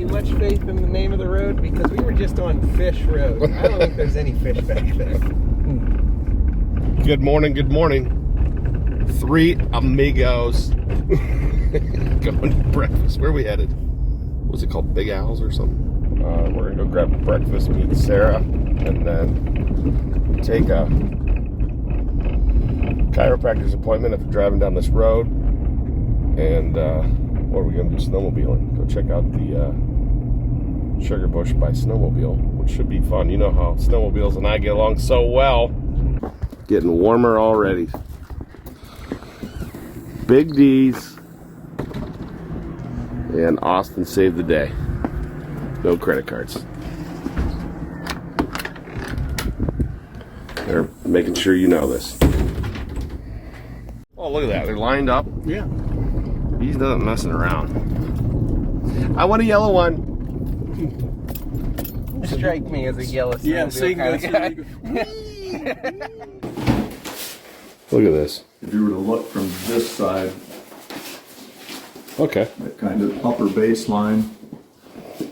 much faith in the name of the road because we were just on Fish Road. I don't think there's any fish back there. Good morning, good morning. Three amigos going to breakfast. Where are we headed? What's it called? Big Al's or something? We're going to go grab breakfast, meet Sarah, and then take a chiropractor's appointment if we're driving down this road. And what are we going to do? Snowmobiling. Go check out the Sugarbush by Snowmobile, which should be fun. You know how snowmobiles and I get along so well. Getting warmer already. Big D's and Austin saved the day. No credit cards. They're making sure you know this. Oh, look at that. They're lined up. Yeah. He's not messing around. I want a yellow one. Strike me as a yellow snowmobile kind of guy. Look at this. If you were to look from this side, Okay. that kind of upper baseline,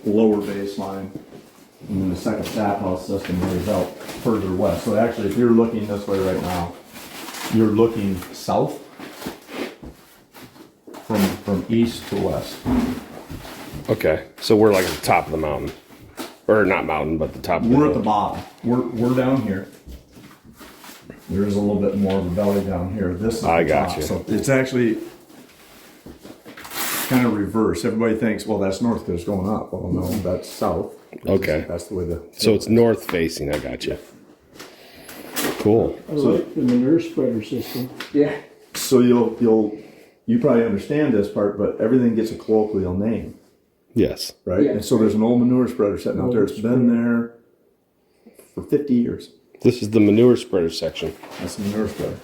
lower baseline, and then the second tap house system lays out further west. So actually, if you're looking this way right now, you're looking south from east to west. Okay. So we're like at the top of the mountain. Or not mountain, but the top of the We're hill. at the bottom. We're down here. There is a little bit more of a valley down here. This is I the got top. you. So it's actually kind of reverse. Everybody thinks, well, that's north because it's going up. Well, no, that's south. Okay. That's the way the... So it's north facing. I got you. Cool. I like the manure spreader system. Yeah. So you probably understand this part, but everything gets a colloquial name, Yes. right? Yeah. And so there's an old manure spreader sitting out there. It's been there for 50 years. This is the manure spreader section. That's a manure spreader.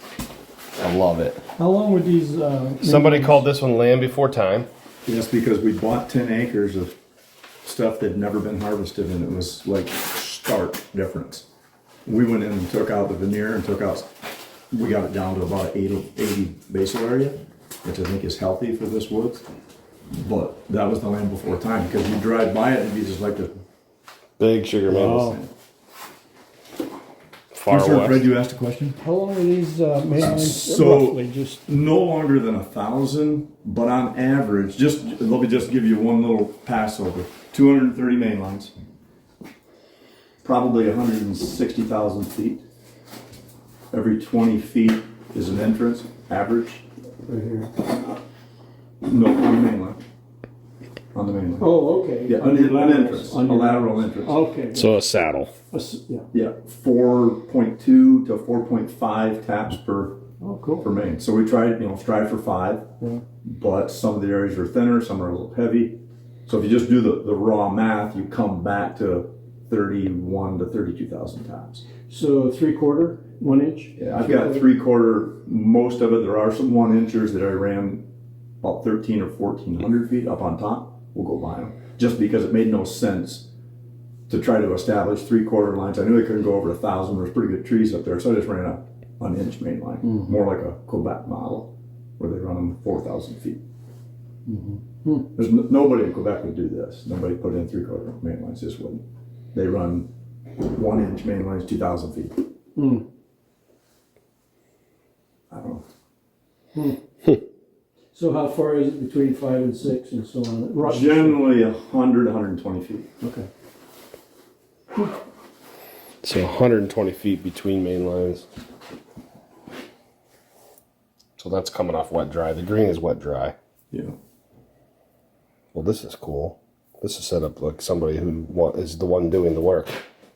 I love it. How long would these? Somebody called this one Land Before Time. Yes, because we bought 10 acres of stuff that had never been harvested, and it was like stark difference. We went in and took out the veneer and we got it down to about 80 basal area, which I think is healthy for this woods. But that was the Land Before Time, because you drive by it and you just like to... Big sugar maples. Far Mr. Fred, west. you asked a question? How long are these main lines? So- Roughly, just No longer than 1,000, but on average, let me just give you one little pass over. 230 main lines, probably 160,000 feet. Every 20 feet is an entrance, average. right here. No, on the main line. On the main line. Oh, okay. Yeah, On your an laterals, entrance, on a your lateral laterals. entrance. Okay. So a saddle. Yeah. Yeah, 4.2 to 4.5 taps per Oh, cool. main. So we tried, strive for 5. Yeah. But some of the areas are thinner, some are a little heavy. So if you just do the raw math, you come back to 31 to 32,000 taps. So 3/4, 1 inch. Yeah, I've got 3/4, most of it. There are some 1 inchers that I ran about 13 or 1,400 feet up on top. We'll go buy them. Just because it made no sense to try to establish 3/4 lines. I knew I couldn't go over 1,000. There's pretty good trees up there. So I just ran a 1 inch main line. More like a Quebec model where they run them 4,000 feet. There's nobody in Quebec would do this. Nobody put in 3/4 main lines. Just wouldn't. They run 1 inch main lines, 2,000 feet. I don't know. So how far is it between 5 and 6 and so on? Roughly. Generally 100, 120 feet. Okay. So 120 feet between main lines. So that's coming off wet dry. The green is wet dry. Yeah. Well, this is cool. This is set up like somebody who is the one doing the work.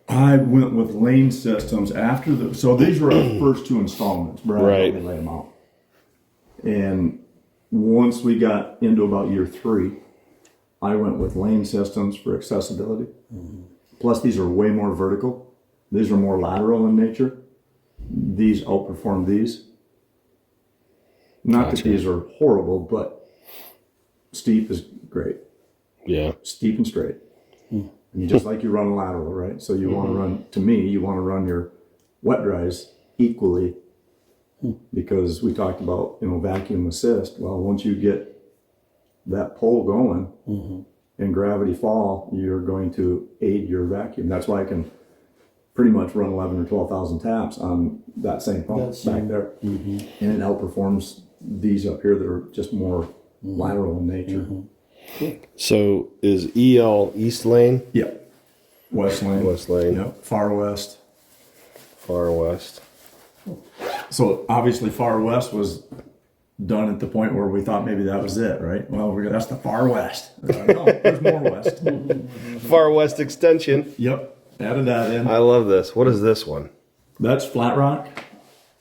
I went with lane systems after so these were our first 2 installments. Brad Right. helped me lay them out. And once we got into about year 3, I went with lane systems for accessibility. Plus, these are way more vertical. These are more lateral in nature. These outperform these. Not Gotcha. that these are horrible, but steep is great. Yeah. Steep and straight. And you just like you run lateral, right? So you want to run, to me, you want to run your wet dries equally, because we talked about, vacuum assist. Well, once you get that pole going, and gravity fall, you're going to aid your vacuum. That's why I can pretty much run 11 or 12,000 taps on that same pump back there. And it outperforms these up here that are just more lateral in nature. So is EL East Lane? Yeah. West lane. West lane. Yep. Far west. Far west. So obviously far west was done at the point where we thought maybe that was it, right? Well, that's the far west. No, there's more west. Far west extension. Yep. Added that in. I love this. What is this one? That's flat rock,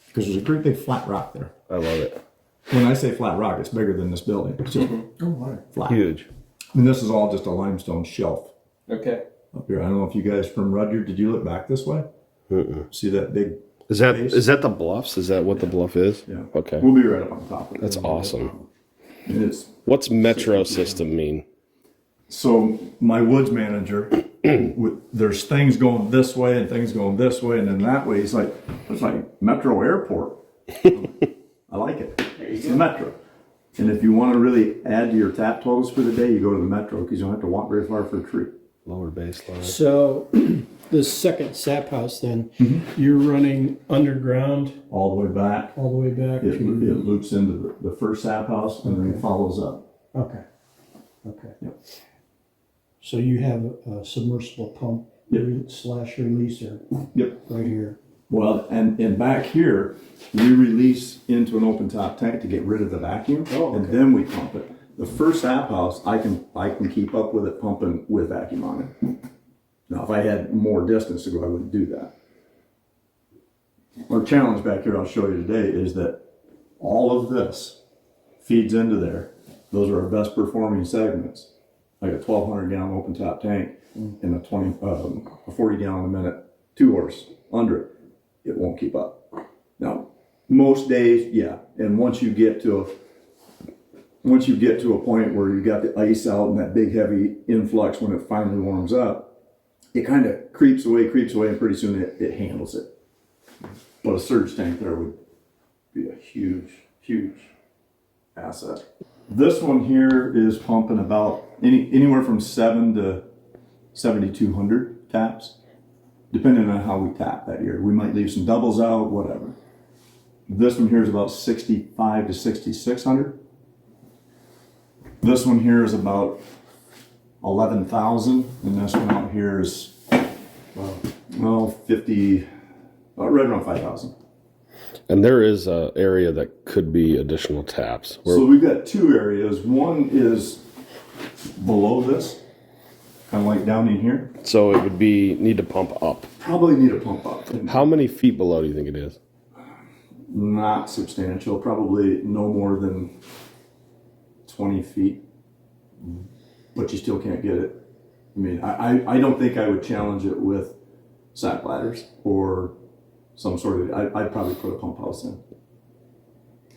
because there's a great big flat rock there. I love it. When I say flat rock, it's bigger than this building. It's just flat. Huge. And this is all just a limestone shelf Okay. up here. I don't know if you guys from Rudyard, did you look back this way? See that big Is that base? is that the bluffs? Is that what the bluff is? Yeah. Okay. We'll be right up on top of it. That's awesome. And it's What's metro system mean? so my woods manager, there's things going this way and things going this way and then that way. He's like, it's like Metro Airport. I like it. It's the Metro. And if you want to really add to your tap totals for the day, you go to the Metro because you don't have to walk very far for a tree. Lower baseline. So the second sap house then, you're running underground All the way back. all the way back It to... loops into the first sap house and then it follows up. Okay. Okay. Yep. So you have a submersible pump slash releaser Yep. right here. Well, and back here, we release into an open top tank to get rid of the vacuum, and then we pump it. The first sap house, I can keep up with it pumping with vacuum on it. Now, if I had more distance to go, I wouldn't do that. Our challenge back here, I'll show you today, is that all of this feeds into there. Those are our best performing segments. Like a 1,200 gallon open top tank and a 40 gallon a minute 2-horse under it. It won't keep up. Now, most days, yeah. And once you get to a point where you got the ice out and that big heavy influx when it finally warms up, it kind of creeps away, and pretty soon it handles it. But a surge tank there would be a huge, huge asset. This one here is pumping about anywhere from 7 to 7,200 taps, depending on how we tap that year. We might leave some doubles out, whatever. This one here is about 65 to 6,600. This one here is about 11,000, and this one out here is, 50, right around 5,000. And there is a area that could be additional taps. So we've got two areas. One is below this, kind of like down in here. So it would be need to pump up. Probably need a pump up. How many feet below do you think it is? Not substantial, probably no more than 20 feet, but you still can't get it. I mean, I don't think I would challenge it with sack ladders or some sort of, I'd probably put a pump house in.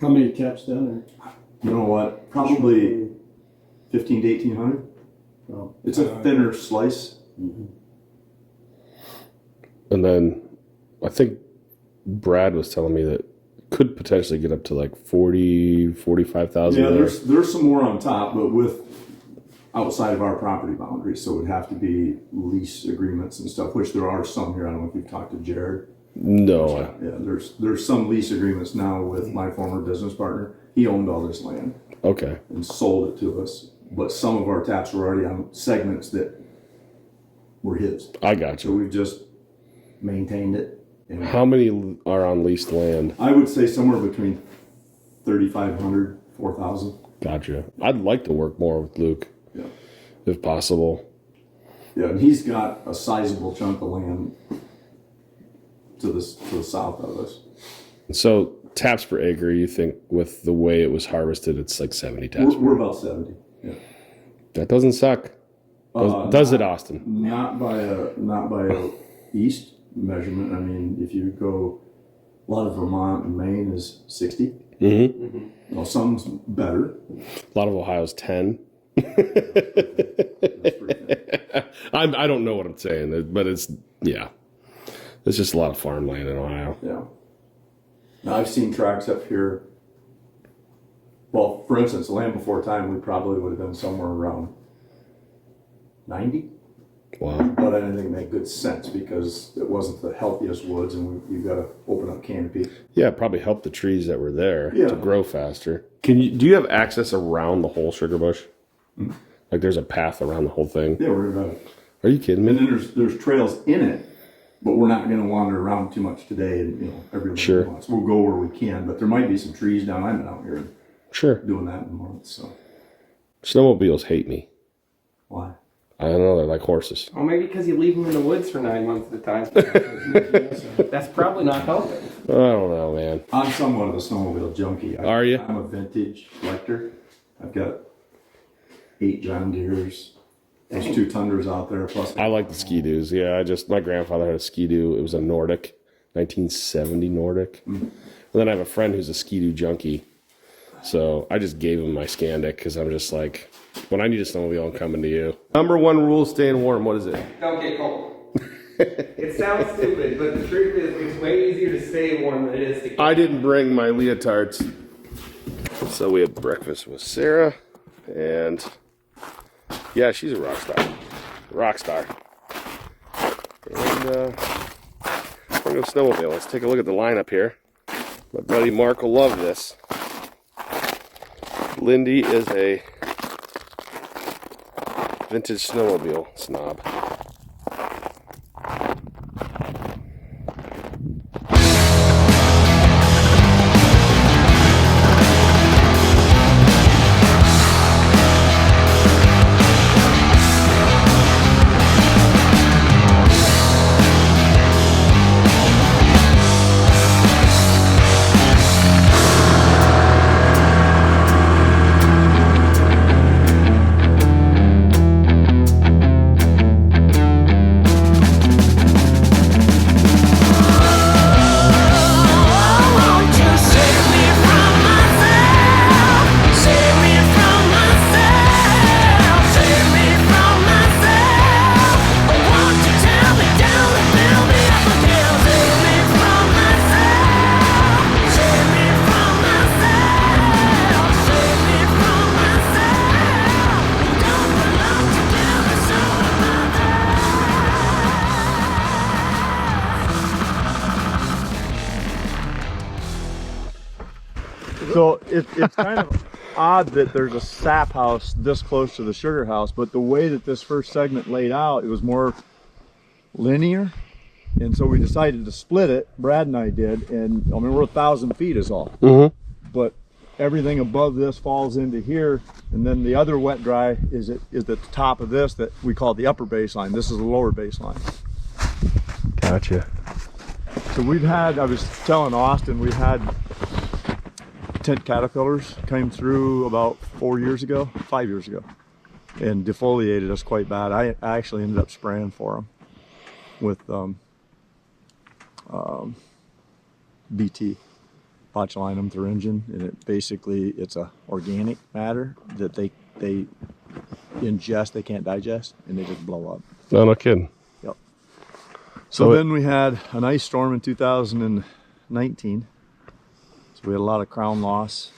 How many taps down there? You know what? Probably 15 to 1,800. Oh. It's a thinner slice. And then I think Brad was telling me that could potentially get up to like 40, 45,000. Yeah, there's some more on top, but with outside of our property boundaries, so it would have to be lease agreements and stuff, which there are some here. I don't know if you've talked to Jared. No. Yeah, there's some lease agreements now with my former business partner. He owned all this land Okay. and sold it to us, but some of our taps were already on segments that were his. I got So you. we've just maintained it. And How many are on leased land? I would say somewhere between 3,500, 4,000. Gotcha. I'd like to work more with Luke Yeah. if possible. Yeah, and he's got a sizable chunk of land to the south of us. So taps per acre, you think with the way it was harvested, it's like 70 taps. We're about 70. Yeah. That doesn't suck. Does it, Austin? Not by a east measurement. I mean, if you go, a lot of Vermont and Maine is 60. Mm-hmm. Well, some's better. A lot of Ohio's 10. That's pretty good. I don't know what I'm saying, but it's just a lot of farmland in Ohio. Yeah. Now, I've seen tracks up here. Well, for instance, Land Before Time, we probably would have been somewhere around 90. Wow. But I didn't think it made good sense because it wasn't the healthiest woods, and you got to open up canopy. Yeah, it probably helped the trees that were there Yeah. to grow faster. Do you have access around the whole sugar bush? Mm-hmm. Like there's a path around the whole thing? Yeah, we're about it. Are you kidding me? And then there's trails in it, but we're not going to wander around too much today. And everybody Sure. wants. We'll go where we can, but there might be some trees down. I'm out here Sure. doing that in a month. So Snowmobiles hate me. why? I don't know. They're like horses. Well, maybe because you leave them in the woods for 9 months at a time. That's probably not helping. I don't know, man. I'm somewhat of a snowmobile junkie. Are you? I'm a vintage collector. I've got 8 John Deeres. There's 2 Tundras out there. Plus, I like the Ski-Doos. Yeah, my grandfather had a Ski-Doo. It was a Nordic, 1970 Nordic. Mm. And then I have a friend who's a Ski-Doo junkie. So I just gave him my Scandic because I'm just like, when I need a snowmobile, I'm coming to you. Number 1 rule, staying warm. What is it? Don't get cold. It sounds stupid, but the truth is it's way easier to stay warm than it is to get I didn't bring my leotards. So we have breakfast with Sarah. And yeah, she's a rock star. Rock star. And we're going to snowmobile. Let's take a look at the lineup here. My buddy Mark will love this. Lindy is a vintage snowmobile snob. So it's kind of odd that there's a sap house this close to the sugar house, but the way that this first segment laid out, it was more linear. And so we decided to split it, Brad and I did, and I mean, we're 1,000 feet is all. Mm-hmm. But everything above this falls into here, and then the other wet dry is at the top of this that we call the upper baseline. This is the lower baseline. Gotcha. So we've had, I was telling Austin, we had tent caterpillars came through about 5 years ago, and defoliated us quite bad. I actually ended up spraying for them with BT, botulinum thuringium, and it's a organic matter that they ingest, they can't digest, and they just blow up. No kidding. Yep. So then we had an ice storm in 2019. So we had a lot of crown loss.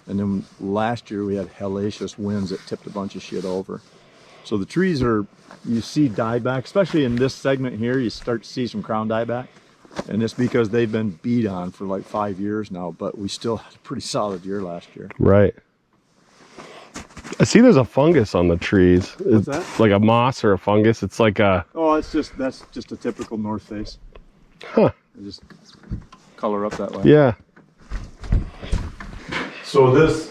And then last year we had hellacious winds that tipped a bunch of shit over. So the trees you see dieback, especially in this segment here, you start to see some crown dieback. And it's because they've been beat on for like 5 years now, but we still had a pretty solid year last year. Right. I see there's a fungus on the trees. What's that? Like a moss or a fungus. It's like a... Oh, that's just a typical north face. Huh. They just color up that way. Yeah. So this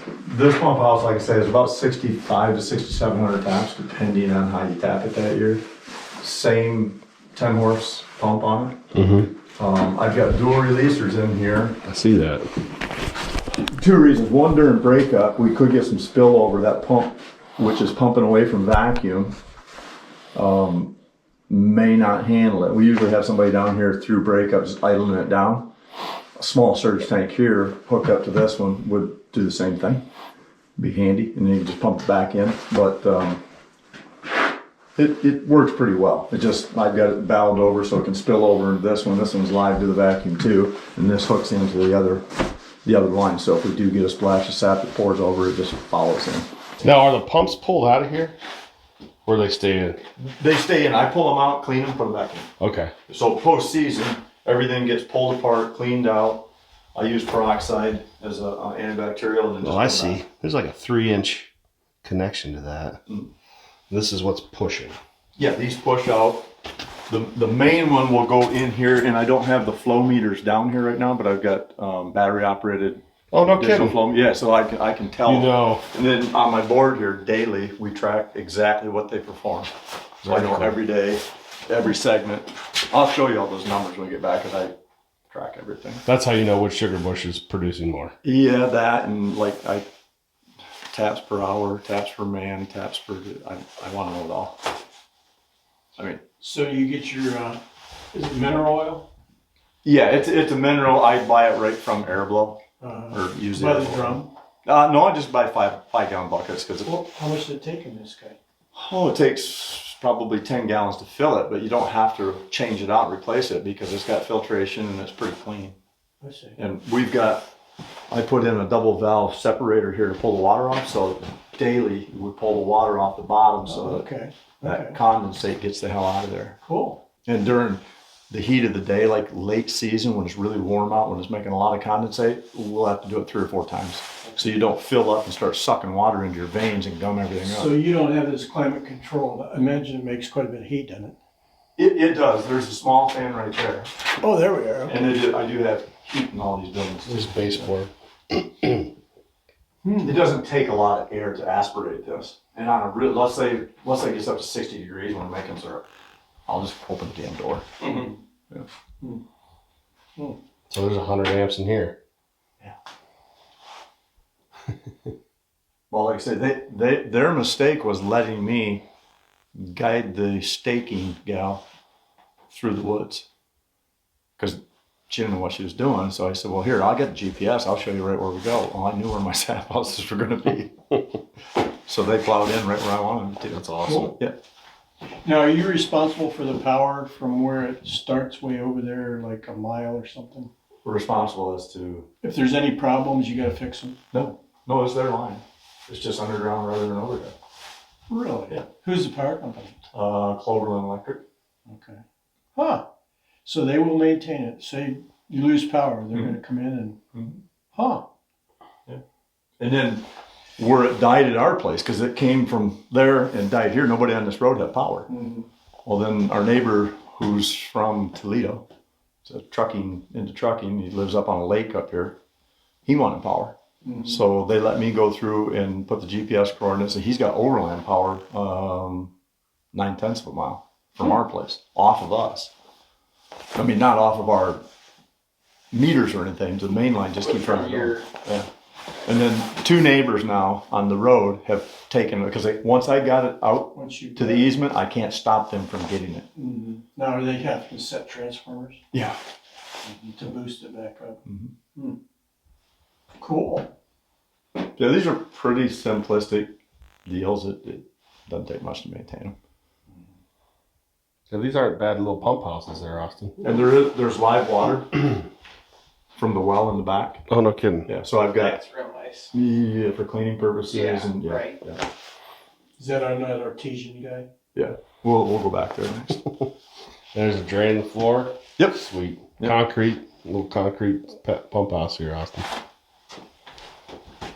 pump house, like I say, is about 6,500 to 6,700 taps, depending on how you tap it that year. Same 10 horse pump on it. Mm-hmm. I've got dual releasers in here. I see that. 2 reasons. One, during breakup, we could get some spillover. That pump, which is pumping away from vacuum, may not handle it. We usually have somebody down here through breakup just idling it down. A small surge tank here hooked up to this one would do the same thing. Be handy, and then you just pump it back in. But it works pretty well. I've got it valved over so it can spill over into this one. This one's live to the vacuum too, and this hooks into the other line. So if we do get a splash of sap that pours over, it just follows in. Now, are the pumps pulled out of here? Where they stay in? They stay in. I pull them out, clean them, put them back in. Okay. So post-season, everything gets pulled apart, cleaned out. I use peroxide as a antibacterial. And then just Oh, I put them see. back. There's like a 3-inch connection to that. This is what's pushing. Yeah, these push out. The main one will go in here, and I don't have the flow meters down here right now, but I've got battery operated. Oh, no digital kidding. flow. Yeah, so I can tell. You know. And then on my board here, daily, we track exactly what they perform. So I know every day, every segment. I'll show you all those numbers when we get back, because I track everything. That's how you know which Sugarbush is producing more. Yeah, that, and like taps per hour, taps per man, taps per. I want to know it all. I mean. So you get your, is it mineral oil? Yeah, it's a mineral. I buy it right from Airblow. Or use by it. the drum? No, I just buy 5-gallon buckets because Well, how much did it take in this guy? it takes probably 10 gallons to fill it, but you don't have to change it out, replace it, because it's got filtration and it's pretty clean. I see. And I put in a double valve separator here to pull the water off, so daily we pull the water off the bottom so that condensate gets the hell out of there. Cool. And during the heat of the day, like late season, when it's really warm out, when it's making a lot of condensate, we'll have to do it 3 or 4 times. So you don't fill up and start sucking water into your veins and gum everything up. So you don't have this climate control. I imagine it makes quite a bit of heat, doesn't it? It does. There's a small fan right there. Oh, there we are. Okay. And I do have heat in all these buildings. This is baseboard. It doesn't take a lot of air to aspirate this. And on a real, let's say it gets up to 60 degrees when I'm making syrup, I'll just open the damn door. So there's 100 amps in here. Yeah. Well, like I said, their mistake was letting me guide the staking gal through the woods, because she didn't know what she was doing. So I said, well, here, I'll get the GPS. I'll show you right where we go. Well, I knew where my sap houses were going to be. So they plowed in right where I wanted them to. That's awesome. Cool. Yeah. Now, are you responsible for the power from where it starts way over there, like a mile or something? We're responsible as to, If there's any problems, you got to fix them. no, it's their line. It's just underground rather than overhead. Really? Yeah. Who's the power company? Cloverland Electric. Okay. Huh. So they will maintain it. Say you lose power, they're going to come in and. Huh. Yeah. And then where it died at our place, because it came from there and died here, nobody on this road had power. Well, then our neighbor, who's from Toledo, so trucking, he lives up on a lake up here, he wanted power. So they let me go through and put the GPS coordinates, and he's got overland power 9/10 of a mile from our place, off of us. I mean, not off of our meters or anything. The main line just keeps running. Yeah. And then 2 neighbors now on the road have taken it, because once I got it out to the easement, I can't stop them from getting it. Now, they have to set transformers Yeah. to boost it back up. Cool. Yeah, these are pretty simplistic deals. It doesn't take much to maintain them. So these aren't bad little pump houses there, Austin. And there's live water from the well in the back. Oh, no kidding. Yeah, so I've got That's real nice. yeah, for cleaning purposes. Yeah, and right. Yeah. Is that on that artesian guy? Yeah. We'll go back there next. There's a drain in the floor. Yep. Sweet. Yep. Concrete, little concrete pump house here, Austin.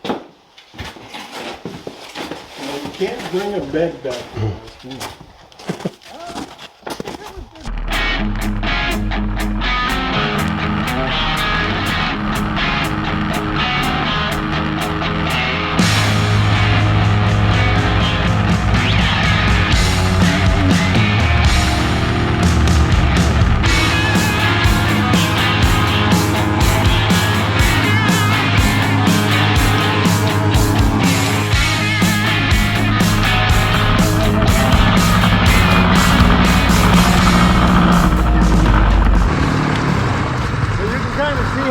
Well, you can't bring a bed back.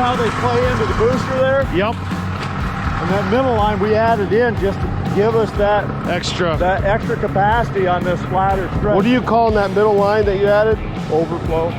How they play into the booster there. Yep. And that middle line we added in just to give us that Extra. extra capacity on this flatter stretch. What do you call that middle line that you added? Overflow.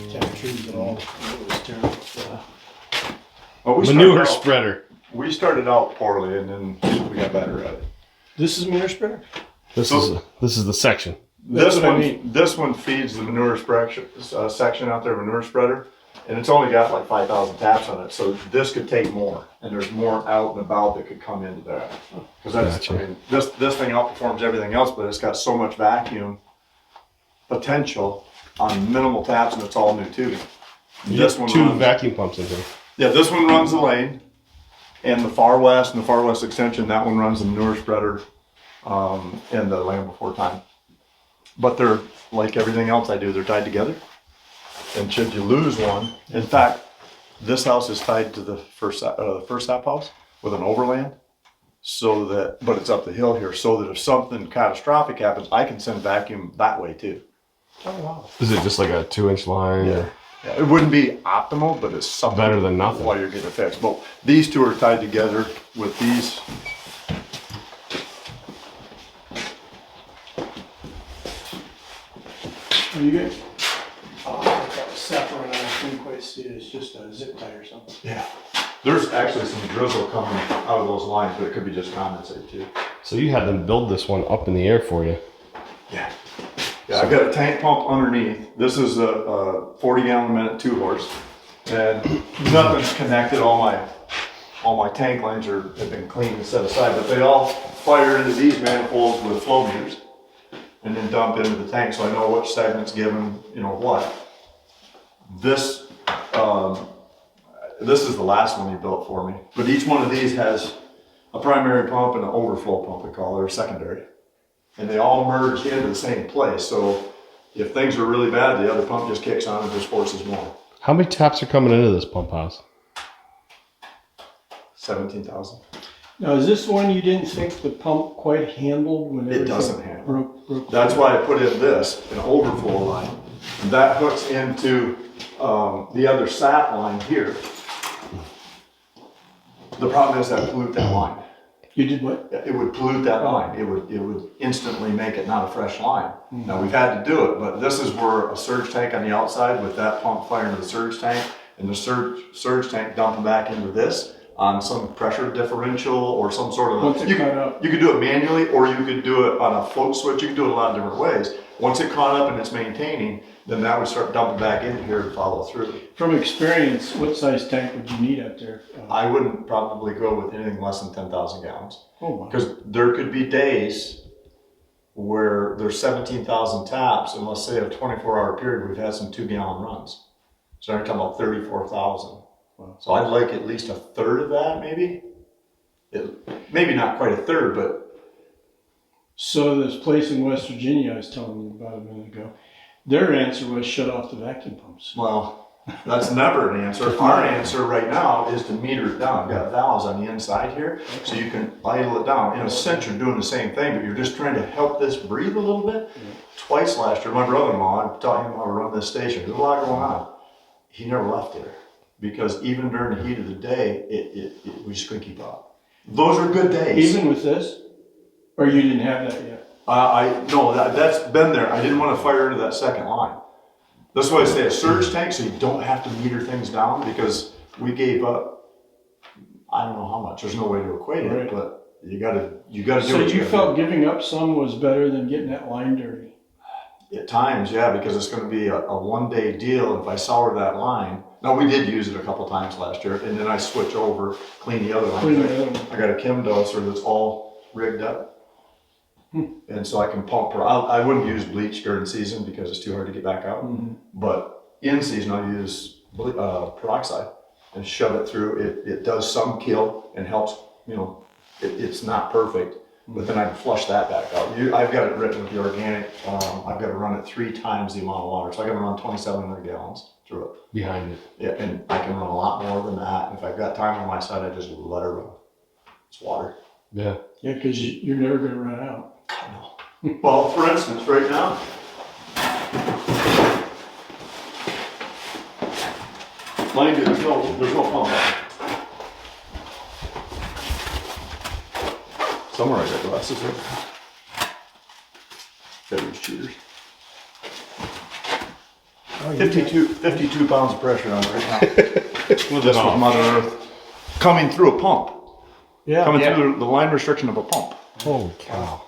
temperatures at all. It was terrible. Well, Manure spreader. We started out poorly, and then we got better at it. This is manure spreader? This is the section. That's what I mean. This one feeds the manure section out there, manure spreader, and it's only got like 5,000 taps on it. So this could take more, and there's more out and about that could come into that. Because that's, Gotcha. I mean, this thing outperforms everything else, but it's got so much vacuum potential on minimal taps, and it's all new tubing. This one Two runs, vacuum pumps in here. yeah, this one runs the lane, and the far west extension, that one runs the manure spreader, and the land before time. But they're like everything else I do, they're tied together. And should you lose one, in fact, this house is tied to the first sap house with an overland, so that, but it's up the hill here, so that if something catastrophic happens, I can send vacuum that way too. Oh, wow. Is it just like a 2-inch line? Yeah. Yeah, it wouldn't be optimal, but it's something Better than nothing. while you're getting it fixed. But these two are tied together with these. Are you good? Oh, I thought that was sap running. I couldn't quite see it. It's just a zip tie or something. Yeah. There's actually some drizzle coming out of those lines, but it could be just condensate too. So you had them build this one up in the air for you. Yeah. Yeah, I've got a tank pump underneath. This is a 40-gallon a minute 2-horse, and nothing's connected. All my tank lines have been cleaned and set aside, but they all fire into these manifolds with flow meters, and then dump into the tank, so I know which segment's given, you know what. This is the last one he built for me, but each one of these has a primary pump and an overflow pump, we call it, or secondary. And they all merge into the same place. So if things are really bad, the other pump just kicks on and just forces more. How many taps are coming into this pump house? 17,000. Now, is this one you didn't think the pump quite handled when It doesn't handle. broke? That's why I put in this, an overflow line. And that hooks into the other sap line here. The problem is that pollute that line. You did what? It would pollute that line. It would instantly make it not a fresh line. Now we've had to do it, but this is where a surge tank on the outside with that pump firing to the surge tank, and the surge tank dumping back into this on some pressure differential or some sort of. Once it caught up. You could do it manually, or you could do it on a float switch. You can do it a lot of different ways. Once it caught up and it's maintaining, then that would start dumping back into here and follow through. From experience, what size tank would you need out there? I wouldn't probably go with anything less than 10,000 gallons. Oh, wow. Because there could be days where there's 17,000 taps, and let's say a 24-hour period, we've had some 2-gallon runs. So I'm talking about 34,000. Wow. So I'd like at least a third of that, maybe. Maybe not quite a third, but So this place in West Virginia I was telling you about a minute ago, their answer was shut off the vacuum pumps. well, that's never an answer. Our answer right now is to meter it down. We've got valves on the inside here, so you can idle it down. In a sense, you're doing the same thing, but you're just trying to help this breathe a little bit. Twice last year, my brother-in-law, I taught him how to run this station. There's a lot going on. He never left there because even during the heat of the day, we just couldn't keep up. Those are good days. Even with this? Or you didn't have that yet? No, that's been there. I didn't want to fire into that second line. That's why I say a surge tank, so you don't have to meter things down, because we gave up, I don't know how much, there's no way to equate it, Right. but you gotta do what So you gotta felt do. giving up some was better than getting that line dirty? At times, yeah, because it's gonna be a one-day deal if I sour that line. Now, we did use it a couple times last year, and then I switch over, clean the other line. Clean the other one. I got a chem doser that's all rigged up. And so I can pump, I wouldn't use bleach during season because it's too hard to get back out. But in season, I use peroxide and shove it through. It does some kill and helps, you know, it's not perfect, but then I can flush that back out. I've got it written with the organic, I've got to run it 3 times the amount of water. So I can run 2,700 gallons through it. Behind it. Yeah, and I can run a lot more than that. And if I've got time on my side, I just let it run. It's water. Yeah. Yeah, because you're never going to run out. Well, for instance, right now, mind you, there's no pump on. Somewhere I got glasses here. Beverage cheaters. Oh, you 52 pounds of pressure on it right now. With This was Mother Earth coming through a pump. Yeah. Coming through the line restriction of a pump. Holy cow.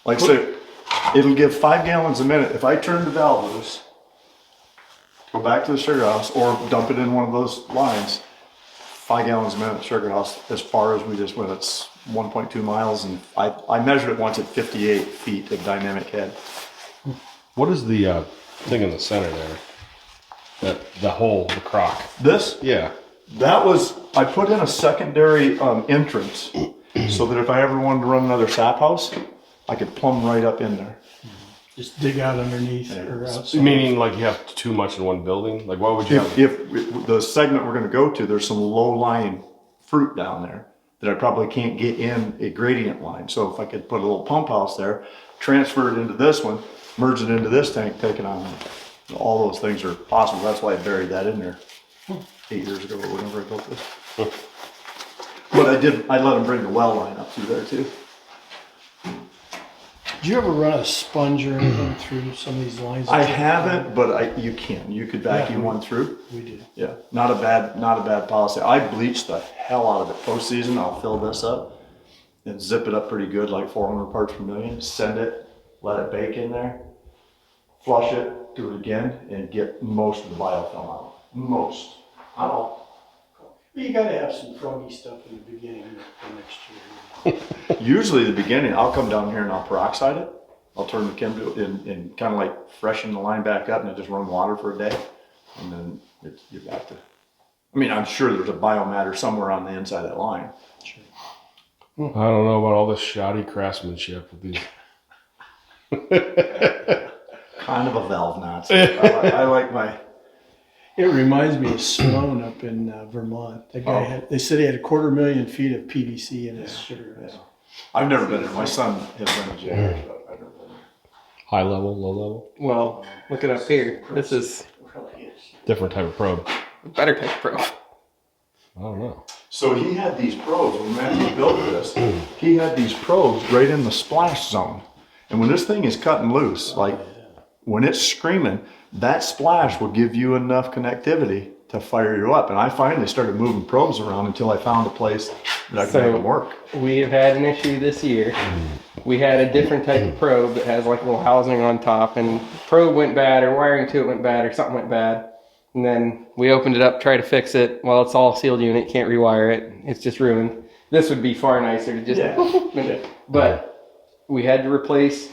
Like I say, it'll give 5 gallons a minute. If I turn the valve loose, go back to the sugar house or dump it in one of those lines, 5 gallons a minute sugar house as far as we just went. It's 1.2 miles and I measured it once at 58 feet of dynamic head. What is the thing in the center there? The hole, the crock. This? Yeah. That was, I put in a secondary entrance so that if I ever wanted to run another sap house, I could plumb right up in there. Just dig out underneath or outside. Meaning like you have too much in one building? Like what would you have? If the segment we're going to go to, there's some low-lying fruit down there that I probably can't get in a gradient line. So if I could put a little pump house there, transfer it into this one, merge it into this tank, take it on. All those things are possible. That's why I buried that in there 8 years ago or whenever I built this. But I let them bring the well line up through there too. Did you ever run a sponge or anything through some of these lines? I haven't, but you can. You could vacuum one through. We did. Yeah, not a bad policy. I bleach the hell out of it postseason. I'll fill this up and zip it up pretty good, like 400 parts per million. Send it, let it bake in there, flush it, do it again, and get most of the biofilm out. Most, not all. Well, you gotta have some froggy stuff in the beginning for next year. Usually the beginning, I'll come down here and I'll peroxide it. I'll turn the chemical and kind of like freshen the line back up and I just run water for a day. And then you're back to, I mean, I'm sure there's a biomatter somewhere on the inside of that line. Sure. I don't know about all this shoddy craftsmanship with these. Kind of a valve Nazi. I like my. It reminds me of Sloan up in Vermont. That guy they said he had 250,000 feet of PVC in his sugar house. I've never been there. My son has been to jail, but I've never been there. High level, low level? Well, look it up here. This is Different type of probe. a better type of probe. I don't know. So he had these probes, when Matthew built this, he had these probes right in the splash zone. And when this thing is cutting loose, like when it's screaming, that splash will give you enough connectivity to fire you up. And I finally started moving probes around until I found a place that I could make them work. We have had an issue this year. We had a different type of probe that has like a little housing on top, and probe went bad, or wiring to it went bad, or something went bad. And then we opened it up, tried to fix it. Well, it's all sealed unit, can't rewire it. It's just ruined. This would be far nicer to just, but we had to replace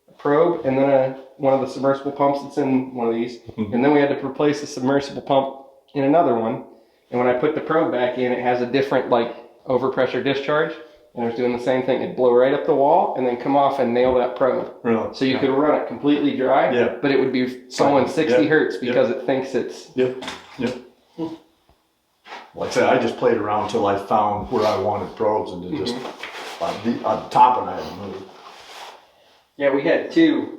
a probe and then one of the submersible pumps that's in one of these. And then we had to replace the submersible pump in another one. And when I put the probe back in, it has a different like overpressure discharge. And I was doing the same thing. It'd blow right up the wall and then come off and nail that probe. Really? So you could run it completely dry, but it would be going 60 hertz because it thinks it's... Yep. Like I said, I just played around until I found where I wanted probes and to just, on top of it, I had to move. Yeah, we had two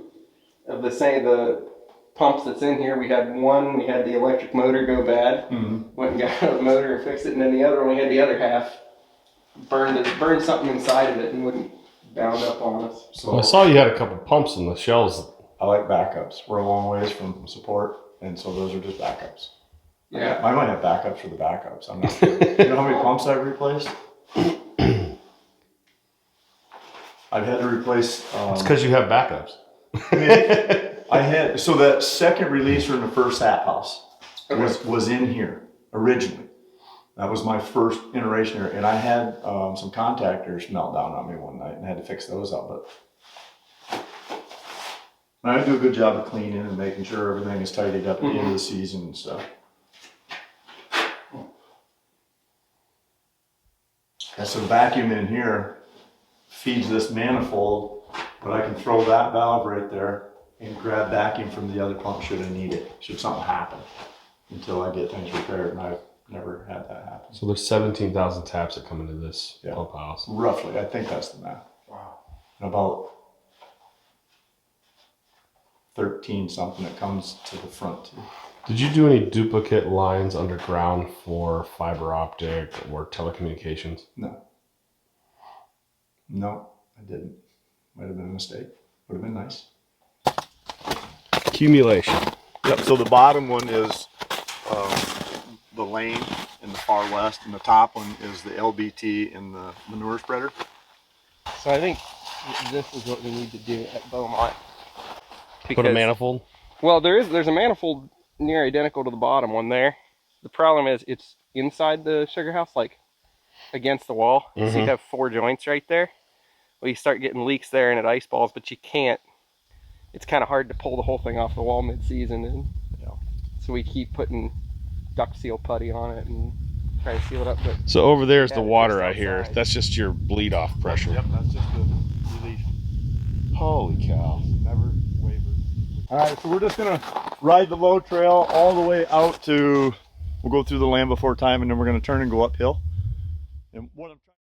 of the pumps that's in here. We had one, we had the electric motor go bad. Went and got the motor and fixed it. And then the other one, we had the other half burned something inside of it and wouldn't bound up on us. So I saw you had a couple pumps in the shells. I like backups. We're a long ways from support, and so those are just backups. Yeah. I might have backups for the backups. I'm not sure. You know how many pumps I've replaced? I've had to replace... It's because you have backups. I had... So that second releaser in the first sap house was in here originally. That was my first iteration here. And I had some contactors melt down on me one night and had to fix those up. But I do a good job of cleaning and making sure everything is tidied up at the end of the season and stuff. And so the vacuum in here feeds this manifold, but I can throw that valve right there and grab vacuum from the other pump should I need it, should something happen, until I get things repaired, and I've never had that happen. So there's 17,000 taps that come into this pump house. Roughly, I think that's the math. Wow. And about 13 something that comes to the front too. Did you do any duplicate lines underground for fiber optic or telecommunications? No, I didn't. Might have been a mistake. Would have been nice. Accumulation. Yep, so the bottom one is the lane in the far west, and the top one is the LBT in the manure spreader. So I think this is what we need to do at Beaumont. Put a manifold. Well, there's a manifold near identical to the bottom one there. The problem is it's inside the sugar house, like against the wall. So you have 4 joints right there. Well, you start getting leaks there and it ice balls, but you can't. It's kind of hard to pull the whole thing off the wall mid-season, and so we keep putting duct seal putty on it and try to seal it up. But So over there's the it's water I outside. hear. That's just your bleed off pressure. Yep, that's just the relief. Holy cow. Never wavered. All right, so we're just gonna ride the low trail all the way out to, we'll go through the land before time, and then we're gonna turn and go uphill. And what I'm trying